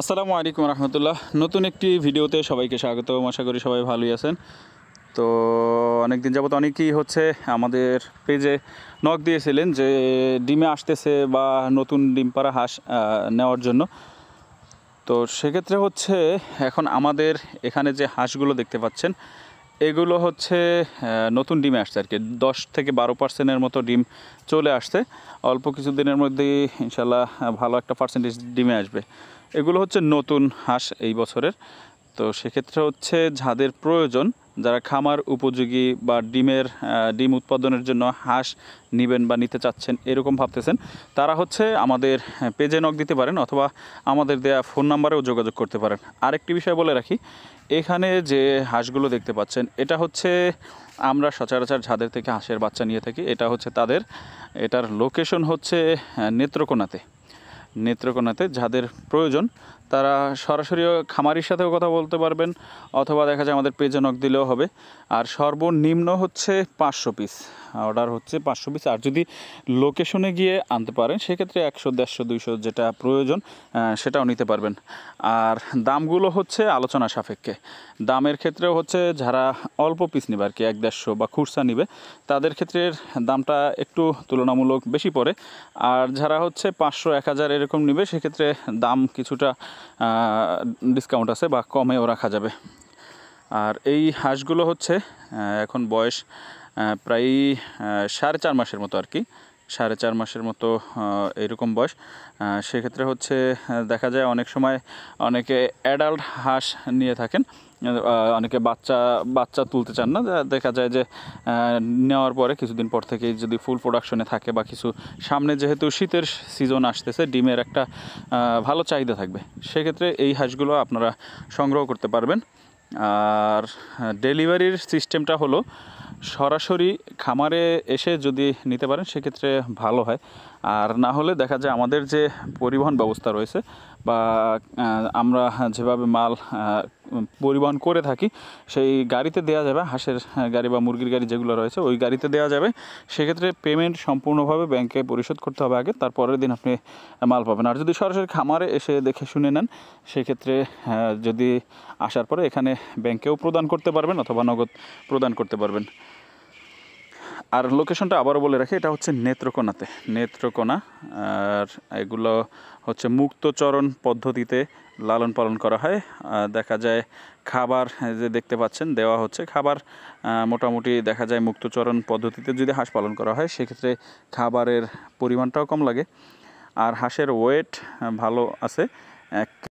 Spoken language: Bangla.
আসসালামু আলাইকুম রহমতুল্লাহ। নতুন একটি ভিডিওতে সবাইকে স্বাগত। আশা করি সবাই ভালোই আছেন। তো অনেকদিন যাবত অনেকেই আমাদের পেজে নক দিয়েছিলেন যে ডিমে আসতেছে বা নতুন ডিম পাড়া হাঁস নেওয়ার জন্য। তো সেক্ষেত্রে এখন আমাদের এখানে যে হাঁসগুলো দেখতে পাচ্ছেন এগুলো নতুন ডিমে আসছে আর কি। 10-12% মতো ডিম চলে আসছে। অল্প কিছু দিনের মধ্যেই ইনশাল্লাহ ভালো একটা পার্সেন্টেজ ডিমে আসবে। এগুলো নতুন হাঁস এই বছরের। তো সেক্ষেত্রে যাদের প্রয়োজন, যারা খামার উপযোগী বা ডিম উৎপাদনের জন্য হাঁস নেবেন বা নিতে চাচ্ছেন এরকম ভাবতেছেন, তারা আমাদের পেজে নক দিতে পারেন অথবা আমাদের দেয়া ফোন নাম্বারেও যোগাযোগ করতে পারেন। আরেকটি বিষয় বলে রাখি, এখানে যে হাঁসগুলো দেখতে পাচ্ছেন এটা আমরা সচরাচর যাদের থেকে হাঁসের বাচ্চা নিয়ে থাকি, এটার লোকেশন নেত্রকোনাতে। যাদের প্রয়োজন তারা সরাসরি খামারির সাথেও কথা বলতে পারবেন অথবা দেখা যায় আমাদের পেজে নক দিলেও হবে। আর সর্বনিম্ন 500 পিস অর্ডার 500 পিস। আর যদি লোকেশনে গিয়ে আনতে পারেন সেক্ষেত্রে 100, 150, 200 যেটা প্রয়োজন সেটাও নিতে পারবেন। আর দামগুলো আলোচনা সাপেক্ষে। দামের ক্ষেত্রেও যারা অল্প পিস নেবে আর কি, 100-150 বা খুচরা নিবে, তাদের ক্ষেত্রে দামটা একটু তুলনামূলক বেশি পড়ে। আর যারা 500, 1000 এরকম নেবে সেক্ষেত্রে দাম কিছুটা ডিসকাউন্ট আছে বা কমেও রাখা যাবে। আর এই হাঁসগুলো এখন বয়স প্রায় 4.5 মাসের মতো আর কি, 4.5 মাসের মতো এরকম বয়স। সেক্ষেত্রে দেখা যায় অনেক সময় অনেকে অ্যাডাল্ট হাঁস নিয়ে থাকেন, অনেকে বাচ্চা তুলতে চান না। দেখা যায় যে নেওয়ার পরে কিছুদিন পর থেকেই যদি ফুল প্রোডাকশনে থাকে বা কিছু সামনে যেহেতু শীতের সিজন আসতেছে, ডিমের একটা ভালো চাহিদা থাকবে, সেক্ষেত্রে এই হাঁসগুলো আপনারা সংগ্রহ করতে পারবেন। আর ডেলিভারির সিস্টেমটা সরাসরি খামারে এসে যদি নিতে পারেন সেক্ষেত্রে ভালো হয়। আর না হলে দেখা যায় আমাদের যে পরিবহন ব্যবস্থা রয়েছে বা আমরা যেভাবে মাল পরিবহন করে থাকি সেই গাড়িতে দেওয়া যাবে, হাঁসের গাড়ি বা মুরগির গাড়ি যেগুলো রয়েছে ওই গাড়িতে দেওয়া যাবে। সেক্ষেত্রে পেমেন্ট সম্পূর্ণভাবে ব্যাংকে পরিশোধ করতে হবে আগে, তারপরের দিন আপনি মাল পাবেন। আর যদি সরাসরি খামারে এসে দেখে শুনে নেন সেক্ষেত্রে যদি আসার পরে এখানে ব্যাংকেও প্রদান করতে পারবেন অথবা নগদ প্রদান করতে পারবেন। আর লোকেশনটা আবারও বলে রাখি, এটা নেত্রকোনা। আর এগুলো মুক্তচরণ পদ্ধতিতে লালন পালন করা হয়। দেখা যায় খাবার যে দেখতে পাচ্ছেন দেওয়া খাবার মোটামুটি দেখা যায় মুক্তচরণ পদ্ধতিতে যদি হাঁস পালন করা হয় সেক্ষেত্রে খাবারের পরিমাণটাও কম লাগে। আর হাঁসের ওয়েট ভালো আছে।